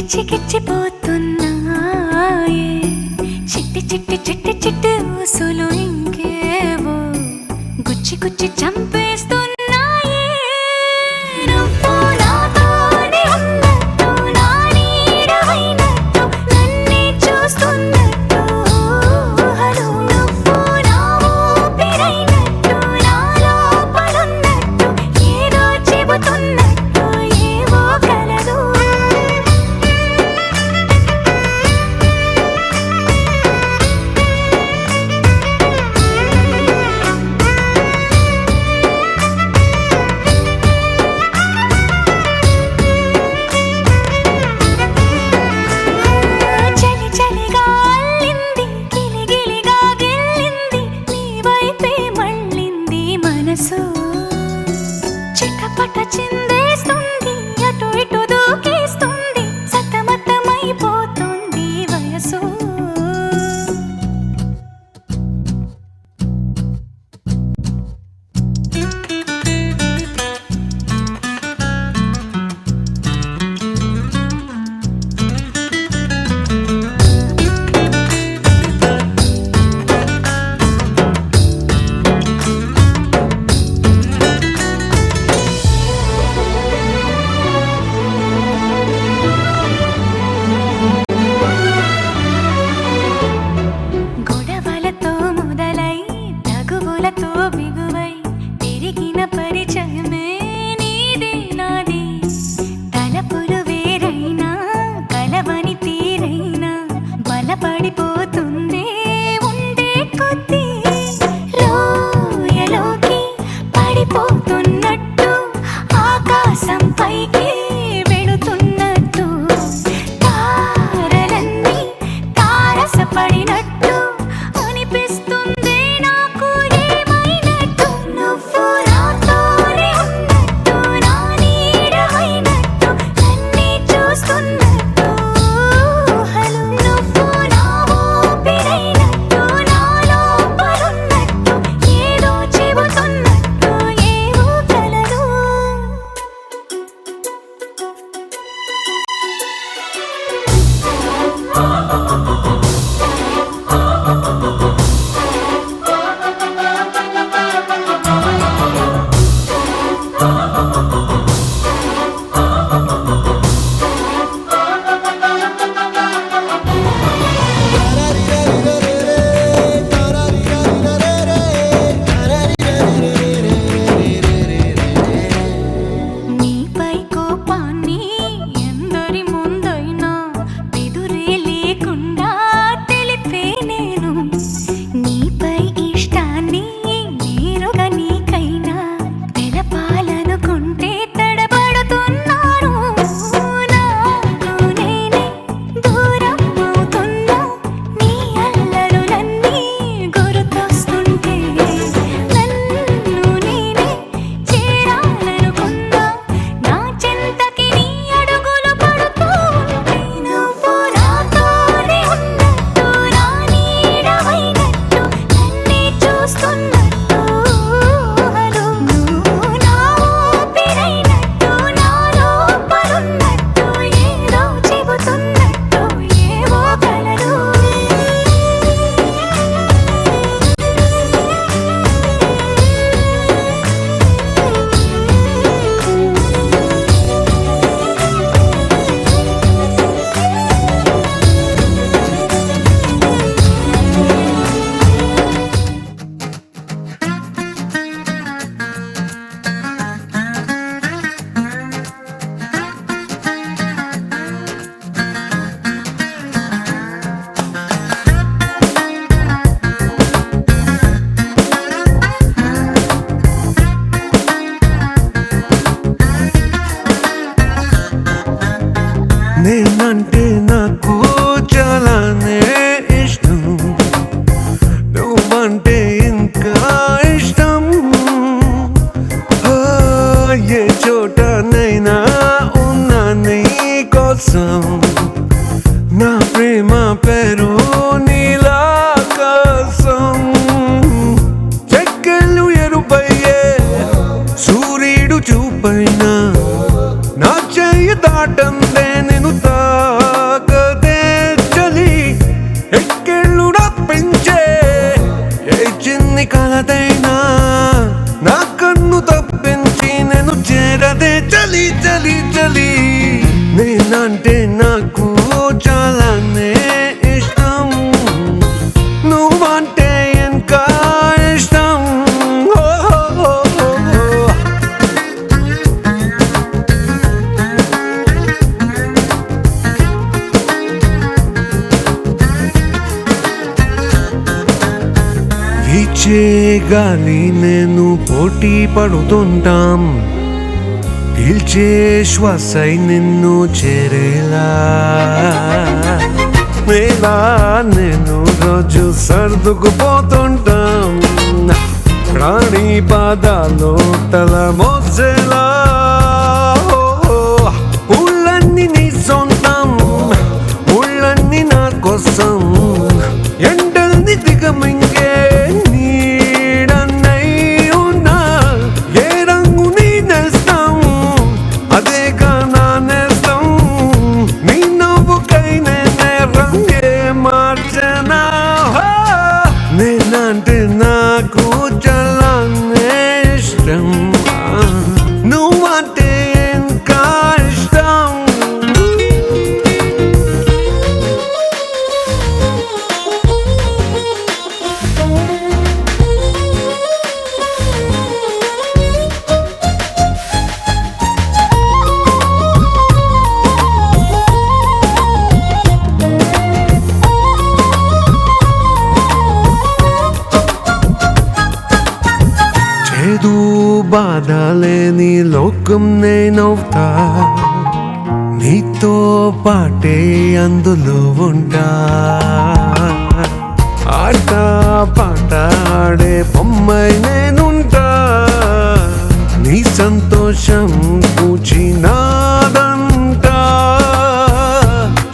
గిచ్చిగిచ్చిపోతున్నాయే చిట్టి చిట్టి చిట్టి చిట్టి ఊసులు ఇంకేవో గుచ్చి గుచ్చి చంపేస్తున్నాయే నువ్వు నాతోనే ఉన్నట్టు నా నీడవైనట్టు నన్నే చూస్తున్నట్టు ఊహలు నువ్వు నా ఊపిరైనట్టు నా లోపలున్నట్టు ఏదో చెబుతున్నట్టు ఏవో కలదు చిట్టపట చిందేస్తుంది అటు ఇటు దూకేస్తుంది సతమతమైపోతుంది వయసు బిగువై పెరిగిన పరిచయమే నీది నాది తలపులు వేరైనా కలవని తీరైనా బలపడిపోతుంది ఉండే కొద్దీ రోయలోకి పడిపోతున్నట్టు ఆకాశం పైకి వెళుతున్నట్టు తారలన్నీ తారసపడినట్టు అనిపిస్తుంది నేనంటే నాకు చాలానే ఇష్టం నువ్వంటే ఇంకా ఇష్టం ఏ చోటనైనా ఉన్నా నీ కోసం నా ప్రేమ పేరు నీలాకాశం చెక్కలు ఎరుపయ్యే సూర్యుడు చూపైనా నా చెయ్యి దాటందే నేను తా వీచే గాలి నేను పోటీ పడుతుంటాం పీల్చే శ్వాసై నిన్ను చేరేలా మేలా నేను రోజు సర్దుకుపోతుంటాం ప్రాణి పాదాలు తల మోసేలా ఊళ్ళన్నీ నీ సొంతం ఊళ్ళన్నీ నా కోసం ఎండల్ని దిగమింగే నీడన్నై ఉన్నా ఏ రంగు నీ నేస్తం అదేగా నా నేస్తం నీ నవ్వుకై నేనే రంగే మార్చనా నేనంటే నాకు చాలా ఇష్టం నువ్వంటే ఇంకా ఇష్టం చేదు బాధ లేని లోకం నేనవుతా నీతో పాటే అందులో ఉంటా ఆట పాట ఆడే బొమ్మై నేనుంటా నీ సంతోషం కూచినాదంటా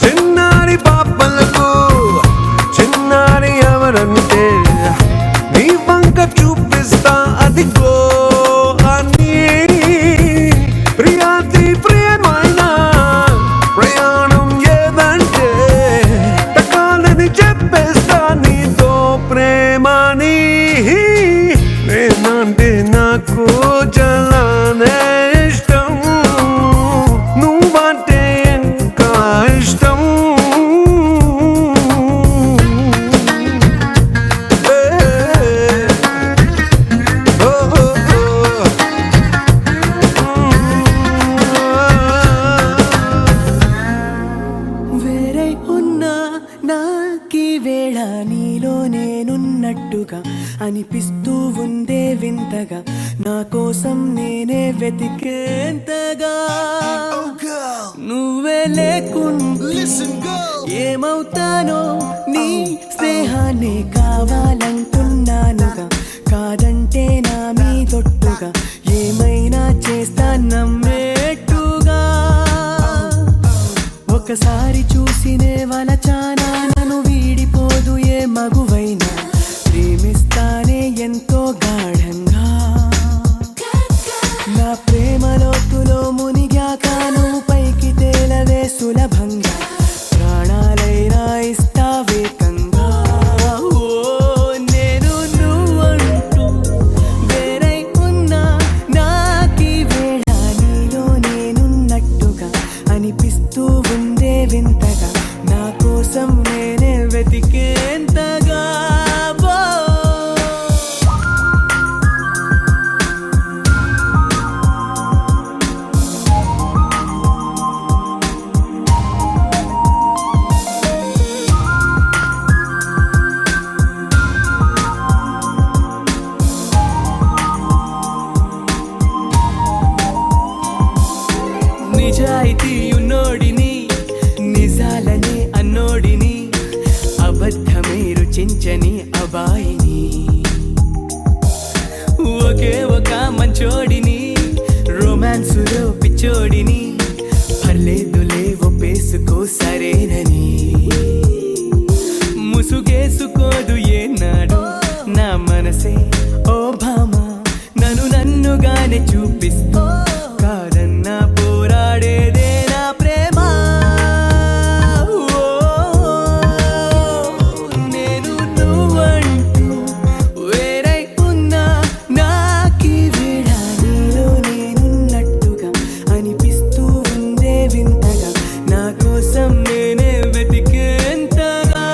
చిన్నారి పాపలకు చిన్నారి ఎవరంటే నీ వంక చూపిస్తా అదిగో అని ప్రియాతి ప్రియమైన ప్రయాణం ఏదంటే టకాలని చెప్పేస్తా నీతో ప్రేమని నేనంటే నాకు చాలానే ఇష్టం నువ్వంటే ఇంకా ఇష్టం వేరే ఉన్నా నాకీ వేళ నీలో నేనున్నట్టుగా అనిపిస్తూ ఉందే వింతగా నా కోసం నేనే వెతికేంతగా నువ్వే లేకుండా ఏమవుతానో నీ స్నేహాన్ని కావాలంటున్నానుగా కాదంటే నా మీదొట్టుగా ఏమైనా చేస్తా నమ్మేట్టుగా ఒకసారి చూసినే వలచానా నన్ను వీడిపోదు ఏ మగువైనా ప్రేమిస్తానే ఎంతో గాఢంగా నా ప్రేమ లోతులో మునిగాక నువ్వు పైకి తేలవే సులభంగా ప్రాణాలైనా ఇస్తావేకంగా ఓ నేను నువ్వంటూ వేరై ఉన్నా నాకీ వేళ నీలో నేనున్నట్టుగా అనిపిస్తూ ఉందే వింతగా నా కోసం నేనే వెతికేంతగా నిజాయితీ ఉన్నోడిని నిజాలనే అన్నోడిని అబద్ధమే రుచించని అబాయిని ఒకే ఒక మంచోడిని రొమాన్సులో పిచ్చోడిని పర్లేదులే ఒప్పేసుకో సరేనని ముసుగేసుకోదు ఏనాడు నా మనసే ఓ భామ నన్నుగానే చూపిస్తూ కాదన్నా పోరాడేదే నా ప్రేమ నేను నువ్వంటూ వేరై ఉన్నా నాకీ వేళ నీలో నేనున్నట్టుగా అనిపిస్తూ ఉందే వింతగా నా కోసం నేనే వెతికేంతగా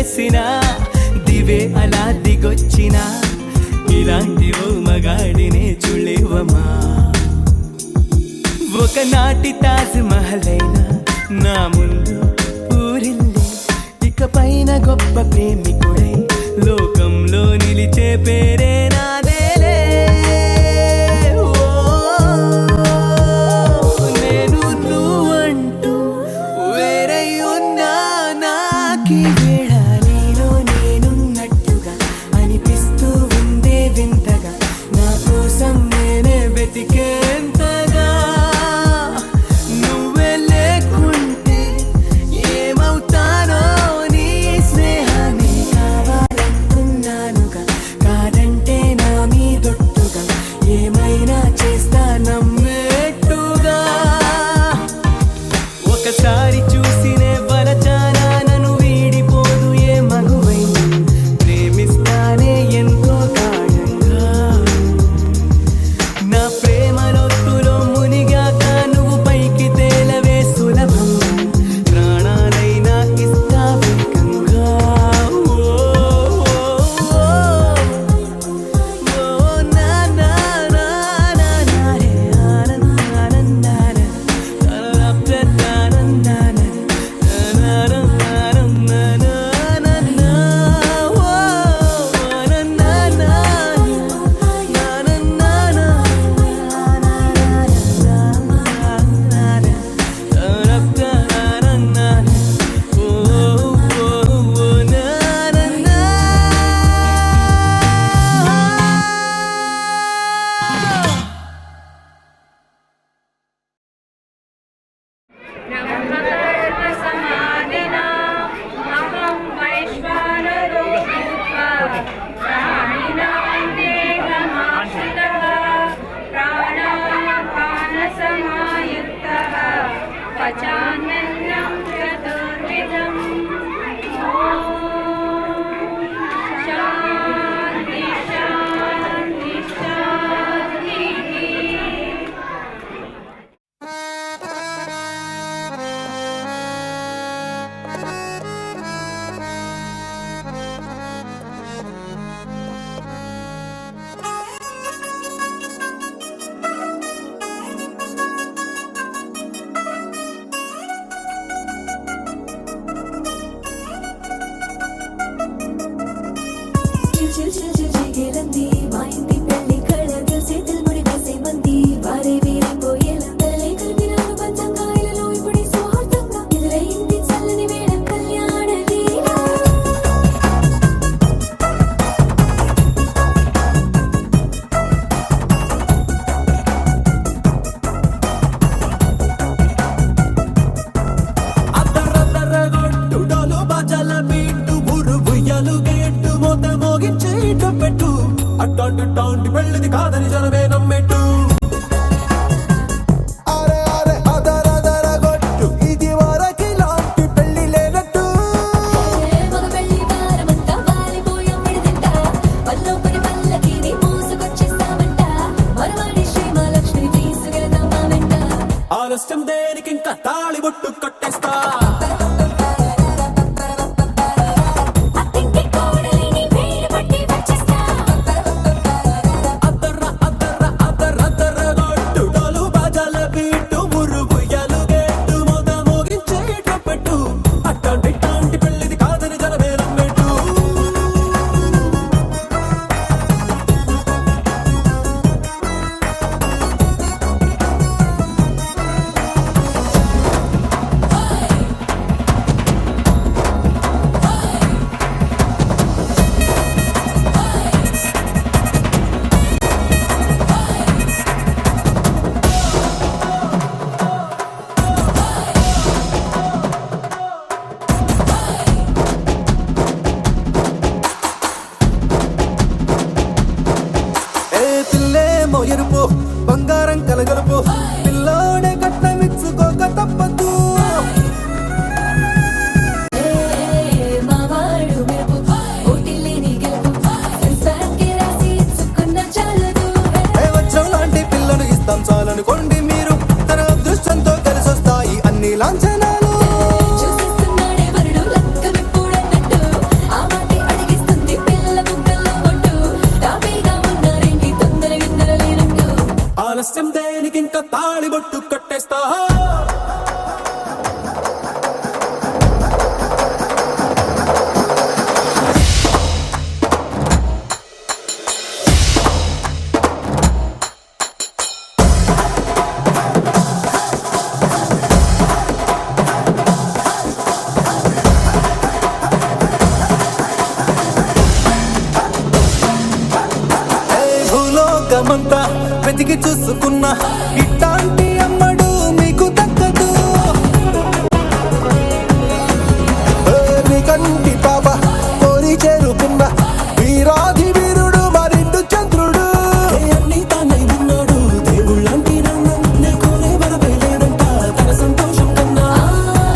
చేసిన దివే అలా దిగొచ్చిన ఇలాంటి ఓ మగాడినే చూడలేవమ్మా ఒకనాటి తాజ్ మహల్ అయినా నా ముందు ఊరిల్లే ఇక పైన గొప్ప ప్రేమికుడై లోకంలో నిలిచే పేరే నాదేలే ఓ, నేను నువ్వంటూ వేరై ఉన్నా నాకీ వేళ నీలో నేనున్నట్టుగా అనిపిస్తూ ఉందే వింతగా నా కోసం నేనే వెతికేంతగా నువ్వే లేకుంటే ఏమవుతానో నీ స్నేహాన్ని కావాలంటున్నానుగా కాదంటే నా మీదొట్టుగా ఏమైనా చేస్తా నమ్మేట్టుగా ఒకసారి చూసినే వలచానా నన్ను వీడిపోదు ఏ మగువై ప్రేమిస్తానే ఎంతో గాఢంగా నా ప్రేమ లోతులో మునిగాక నువ్వు పైకి తేలవే సులభంగా ప్రాణాలైనా ఇస్తా వేగంగా ఓ, నా నా నా నా నా రే ఆనందానందాన తరప్తానందాన నానందానందాన ఓ ब्रह्मकल्पसमाधिना अहं वैश्वानरो भूत्वा प्राणिनां देहमाश्रितः प्राणापानसमायुक्तः पचाम्यन्नं चतुर्विधम् ॐ शान्ति शान्ति शान्तिः చిల్ చిల్ చిల్ చిగిలంది మా ఇంటి పెళ్లి కళలు చేతులు ముడి వేసే మంది వారే వీరే పోయేలా తలలే కలిపిన పంచంగాయలలో ఇప్పుడు సౌహార్దంగా ఎదురైంది చల్లని వేళ కళ్యాణ లీల అద్దరద్దరగొట్టు డోలు బాజాల బీటు ఊరు ఉయ్యాలు గేట్టు మోత మోగించే పెట్టు అట్టాంటి టాంటి పెళ్ళిది కాదని జనమే నమ్మెట్టు అరే అరే అదరదరగొట్టు ఇది వరకి లాంటి పెళ్లి లేనట్టు మగ పెళ్లి వారమంతా వాలిపోయాం విడిదింట పల్లోపడి పల్లకిని మోసుకొచ్చేస్తామంట మరవాడి శ్రీమహాలక్ష్మి తీసుకెళ్తాం మా వెంట ఆలస్యం దేనికి ఇంకా తాళి బొట్టు కట్టేస్తా అత్తింటి కోడలిని వేలు పట్టి వచ్చేస్తా అద్దర అద్దర అద్దరద్దరగొట్టు డోలు బాజాల బీటు ఊరు ఉయ్యాలు గేట్టు మోత మోగించే పెట్టు అట్టాంటి టాంటి పెళ్ళిది కాదని జనమే నమ్మెట్టు ఏ పిల్లేమో ఎరుపు బంగారం కలగలుపు పిల్లోడే కట్టమిచ్చుకోక తప్పదు మా వాడు మెరుపు ఓటిల్లేని గెలుపు సెన్సార్కి రాసి ఇచ్చుకున్న చాలదు ఏ వచ్చం లాంటి పిల్లను ఇస్తాం చాలనుకోండి మీరు తన అదృష్టంతో కలిసొస్తాయి అన్ని లాంఛనాలు చూసిస్తున్నాడే వరుడు లక్క విప్పుడన్నట్టు లోకమంతా వెతికి చూసుకున్నా ఇట్లాంటి అమ్మడు మీకు దక్కదు. నీ కంటి పాప కోరి చేరుకున్న వీరాధి వీరుడు మరిండు చంద్రుడు. అన్ని తానై ఉన్నాడు దేవుళ్ళంటి నన్ను నే కోరే వరమే లేదంట తన సంతోషం కన్నా.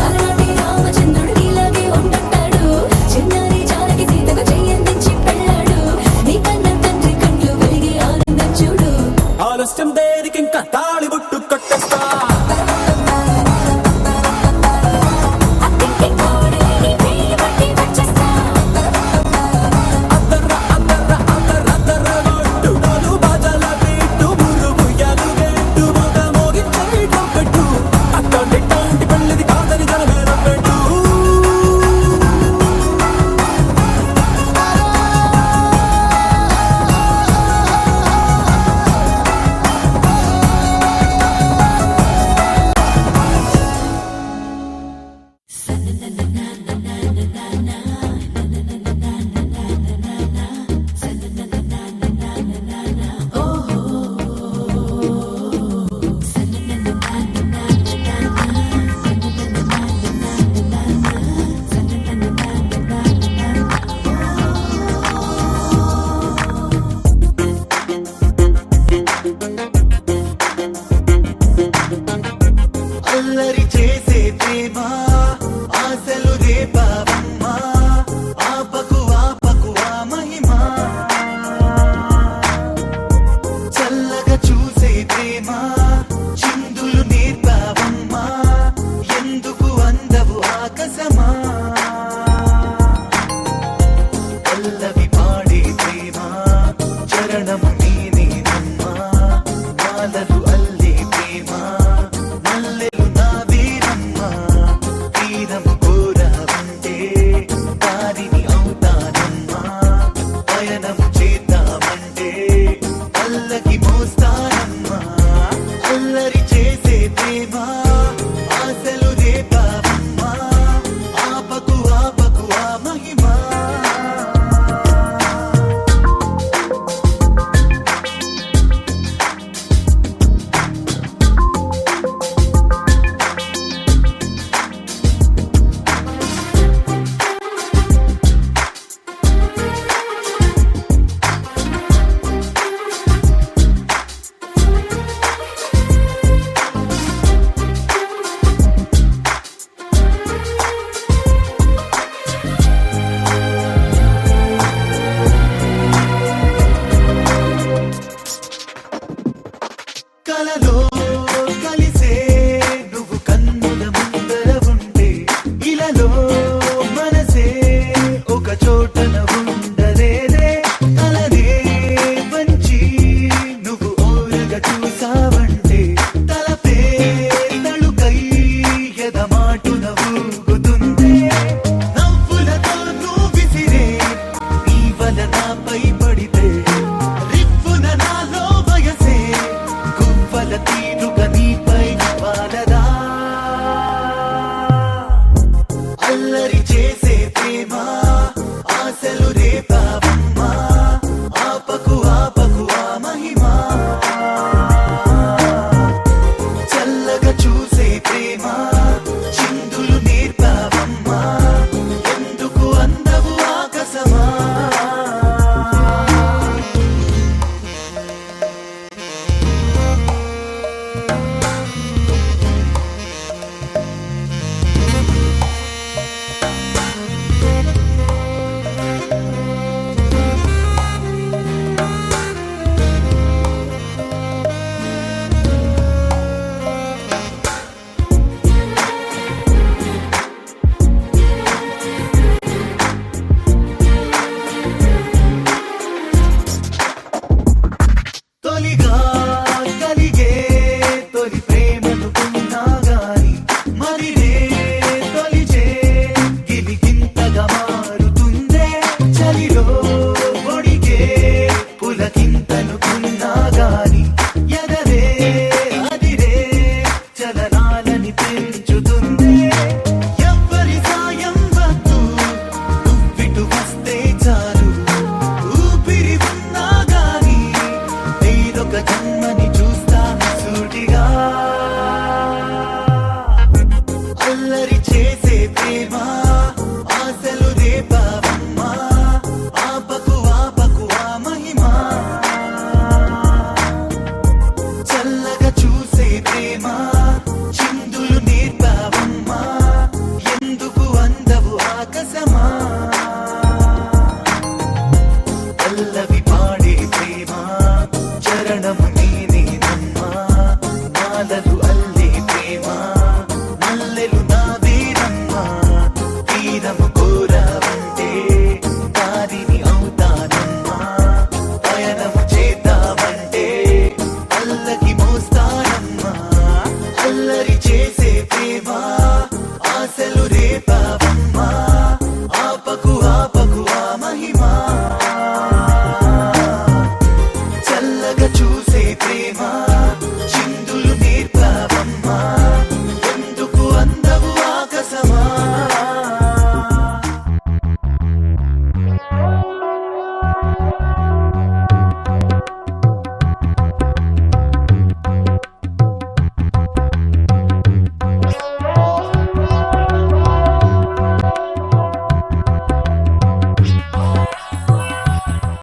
అలాంటి రామచంద్రుడు నీలాగే ఉండంటాడు. చిన్నారి జానకి సీతకు చెయ్యందించి పెళ్ళాడు. నీ కన్న తండ్రి కళ్ళు వెలిగి ఆనందం చూడు. ఆలస్యం దేనికి ఇంకా తాళి బుట్టు కట్టేస్తా. అత్తింటి కోడలిని వేయి పట్టి వచ్చేస్తా. అద్దర్ర అద్దర్ర అద్దర్ర అద్దర్ర కొట్టు డోలు బాజాల బీటు మురుగు ఎలుగెట్టు మొగ మోగించే ట్రంపెట్టు. అట్టాంటి పెళ్ళిది కాదని జనమేరం పెట్టు. అల్లరి చేసే ప్రేమ ఆశలు రేపావమ్మా ఆపకు ఆపకు ఆ మహిమా చల్లగా చూసే ప్రేమ చిందులు నేర్పావమ్మా ఎందుకు అందవు ఆకాశమా పల్లవి పాడే ప్రేమ చరణము నేనేనమ్మా మాలలు అల్లే ప్రేమ మల్లెలు నా వీరమ్మ తీరము కోరావంటే అల్లరి చేసే ప్రేమ